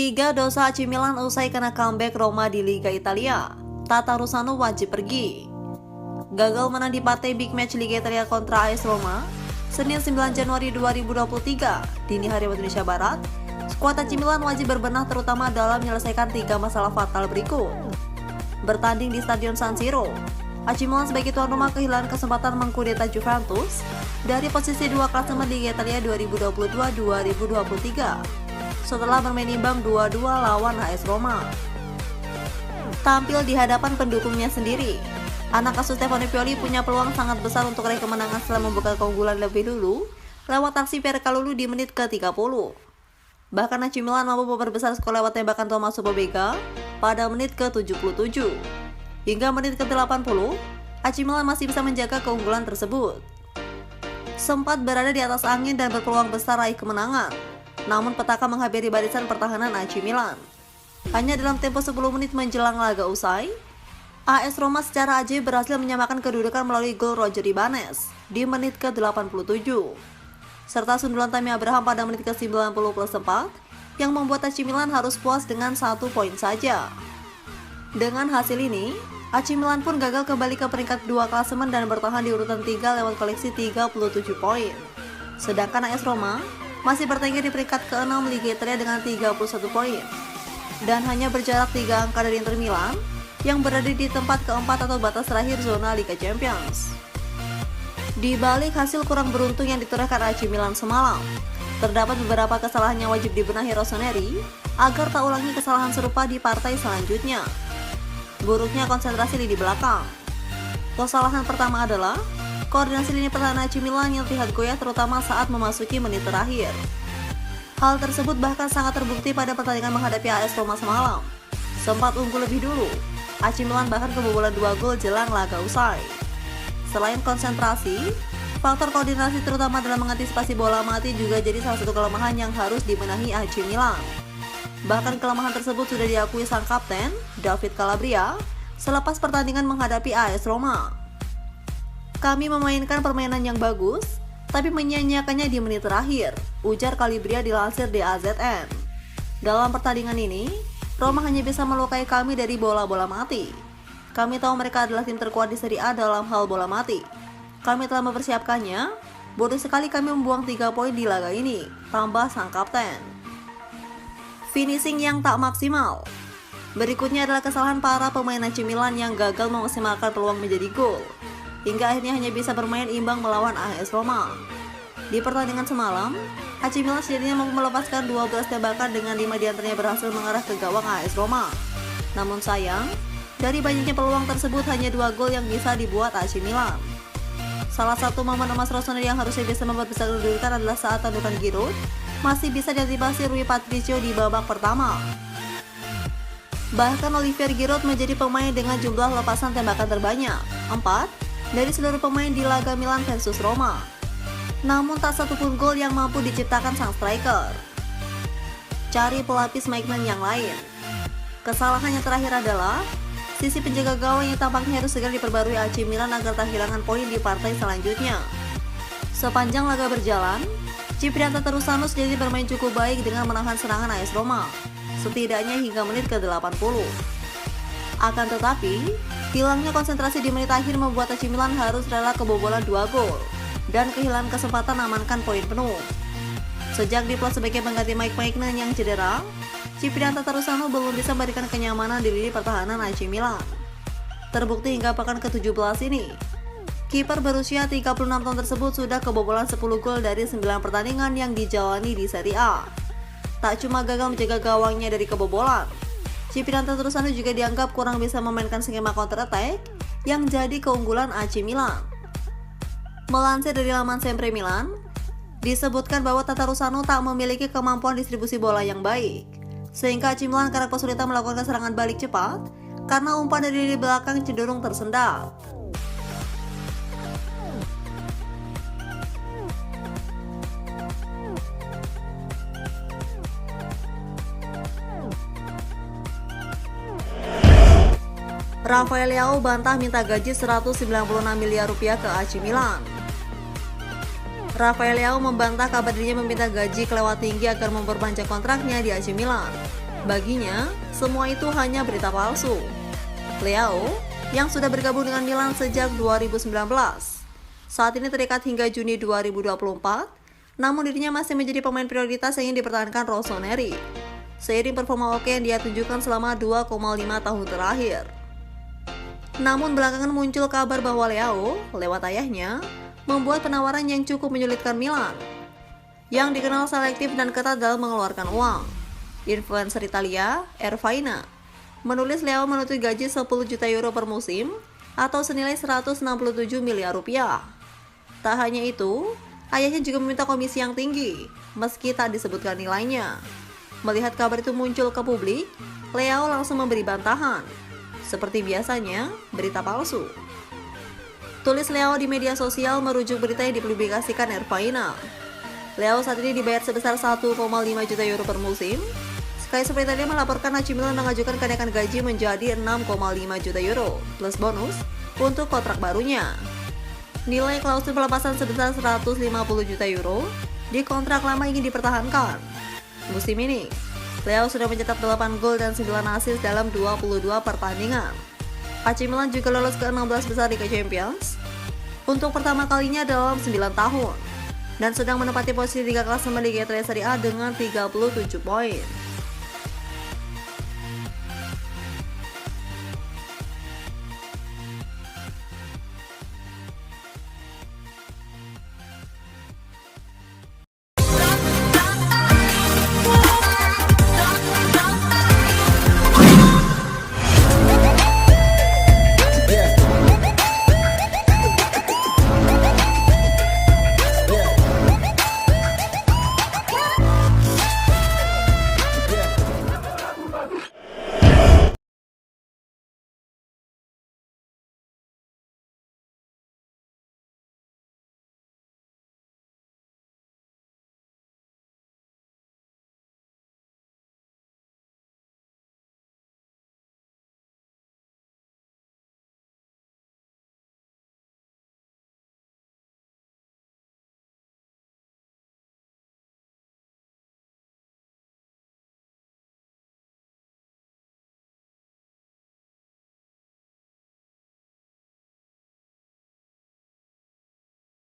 Tiga dosa AC Milan usai kena comeback Roma di Liga Italia. Tatarusanu wajib pergi. Gagal menang di partai big match Liga Italia kontra AS Roma, Senin 9 Januari 2023, dini hari waktu Indonesia Barat. Skuad AC Milan wajib berbenah terutama dalam menyelesaikan 3 masalah fatal berikut. Bertanding di Stadion San Siro, AC Milan sebagai tuan rumah kehilangan kesempatan mengkudeta Juventus dari posisi 2 klasemen Liga Italia 2022-2023 setelah bermain imbang 2-2 lawan AS Roma. Tampil di hadapan pendukungnya sendiri, anak asuh Stefano Pioli punya peluang sangat besar untuk raih kemenangan setelah membuka keunggulan lebih dulu lewat aksi Pierre Kalulu di menit ke-30. Bahkan AC Milan mampu memperbesar skor lewat tembakan Tommaso Pobega pada menit ke-77. Hingga menit ke-80, AC Milan masih bisa menjaga keunggulan tersebut. Sempat berada di atas angin dan berpeluang besar raih kemenangan, namun petaka menghampiri barisan pertahanan AC Milan. Hanya dalam tempo 10 menit menjelang laga usai, AS Roma secara ajaib berhasil menyamakan kedudukan melalui gol Roger Ibanez di menit ke-87, serta sundulan Tammy Abraham pada menit ke-90+4 yang membuat AC Milan harus puas dengan 1 poin saja. Dengan hasil ini, AC Milan pun gagal kembali ke peringkat 2 klasemen dan bertahan di urutan 3 lewat koleksi 37 poin. Sedangkan AS Roma masih bertengger di peringkat ke-6 Liga Italia dengan 31 poin dan hanya berjarak 3 angka dari Inter Milan yang berada di tempat keempat atau batas terakhir zona Liga Champions. Di balik hasil kurang beruntung yang ditorehkan AC Milan semalam, terdapat beberapa kesalahan yang wajib dibenahi Rossoneri agar tak ulangi kesalahan serupa di partai selanjutnya. Buruknya konsentrasi lini belakang. Kesalahan pertama adalah koordinasi lini pertahanan AC Milan yang terlihat goyah terutama saat memasuki menit terakhir. Hal tersebut bahkan sangat terbukti pada pertandingan menghadapi AS Roma semalam. Sempat unggul lebih dulu, AC Milan bahkan kebobolan 2 gol jelang laga usai. Selain konsentrasi, faktor koordinasi terutama dalam mengantisipasi bola mati juga jadi salah satu kelemahan yang harus dibenahi AC Milan. Bahkan kelemahan tersebut sudah diakui sang kapten, David Calabria, selepas pertandingan menghadapi AS Roma. Kami memainkan permainan yang bagus, tapi menyia-nyiakannya di menit terakhir, ujar Calabria dilansir DAZN. Dalam pertandingan ini, Roma hanya bisa melukai kami dari bola-bola mati. Kami tahu mereka adalah tim terkuat di Serie A dalam hal bola mati. Kami telah mempersiapkannya, bodoh sekali kami membuang 3 poin di laga ini, tambah sang kapten. Finishing yang tak maksimal. Berikutnya adalah kesalahan para pemain AC Milan yang gagal memaksimalkan peluang menjadi gol, hingga akhirnya hanya bisa bermain imbang melawan AS Roma. Di pertandingan semalam, AC Milan sejatinya mampu melepaskan 12 tembakan dengan 5 diantaranya berhasil mengarah ke gawang AS Roma. Namun sayang, dari banyaknya peluang tersebut hanya 2 gol yang bisa dibuat AC Milan. Salah satu momen emas Rossoneri yang harusnya bisa memperbesar kedudukan adalah saat tandukan Giroud masih bisa diantisipasi Rui Patricio di babak pertama. Bahkan Olivier Giroud menjadi pemain dengan jumlah lepasan tembakan terbanyak, 4 dari seluruh pemain di laga Milan versus Roma. Namun tak satupun gol yang mampu diciptakan sang striker. Cari pelapis Maignan yang lain. Kesalahan yang terakhir adalah sisi penjaga gawang yang tampaknya harus segera diperbarui AC Milan agar tak kehilangan poin di partai selanjutnya. Sepanjang laga berjalan, Ciprian Tatarusanu jadi bermain cukup baik dengan menahan serangan AS Roma, setidaknya hingga menit ke-80. Akan tetapi, hilangnya konsentrasi di menit akhir membuat AC Milan harus rela kebobolan 2 gol dan kehilangan kesempatan amankan poin penuh. Sejak diplot sebagai pengganti Mike Maignan yang cedera, Ciprian Tatarusanu belum bisa memberikan kenyamanan di lini pertahanan AC Milan. Terbukti hingga pekan ke-17 ini, kiper berusia 36 tahun tersebut sudah kebobolan 10 gol dari 9 pertandingan yang dijalani di Serie A. Tak cuma gagal menjaga gawangnya dari kebobolan, Ciprian Tatarusanu juga dianggap kurang bisa memainkan skema counter attack yang jadi keunggulan AC Milan. Melansir dari laman Sempre Milan, disebutkan bahwa Tatarusanu tak memiliki kemampuan distribusi bola yang baik, sehingga AC Milan kerap kesulitan melakukan serangan balik cepat karena umpan dari lini belakang cenderung tersendat. Rafael Leao bantah minta gaji 196 miliar rupiah ke AC Milan. Rafael Leao membantah kabar dirinya meminta gaji kelewat tinggi agar memperpanjang kontraknya di AC Milan. Baginya, semua itu hanya berita palsu. Leao, yang sudah bergabung dengan Milan sejak 2019, saat ini terikat hingga Juni 2024, namun dirinya masih menjadi pemain prioritas yang ingin dipertahankan Rossoneri, seiring performa oke yang dia tunjukkan selama 2,5 tahun terakhir. Namun belakangan muncul kabar bahwa Leao, lewat ayahnya, membuat penawaran yang cukup menyulitkan Milan, yang dikenal selektif dan ketat dalam mengeluarkan uang. Influencer Italia, Ervaina, menulis Leao menuntut gaji 10 juta euro per musim atau senilai 167 miliar rupiah. Tak hanya itu, ayahnya juga meminta komisi yang tinggi, meski tak disebutkan nilainya. Melihat kabar itu muncul ke publik, Leao langsung memberi bantahan. Seperti biasanya, berita palsu. Tulis Leao di media sosial merujuk berita yang dipublikasikan Ervaina. Leao saat ini dibayar sebesar 1,5 juta euro per musim. Sky Sport Italia melaporkan AC Milan mengajukan kenaikan gaji menjadi 6,5 juta euro plus bonus untuk kontrak barunya. Nilai klausul pelepasan sebesar 150 juta euro di kontrak lama ingin dipertahankan. Musim ini, Leao sudah mencetak 8 gol dan 9 assist dalam 22 pertandingan. AC Milan juga lolos ke 16 besar Liga Champions untuk pertama kalinya dalam 9 tahun dan sedang menempati posisi 3 klasemen Liga Italia Serie A dengan 37 poin.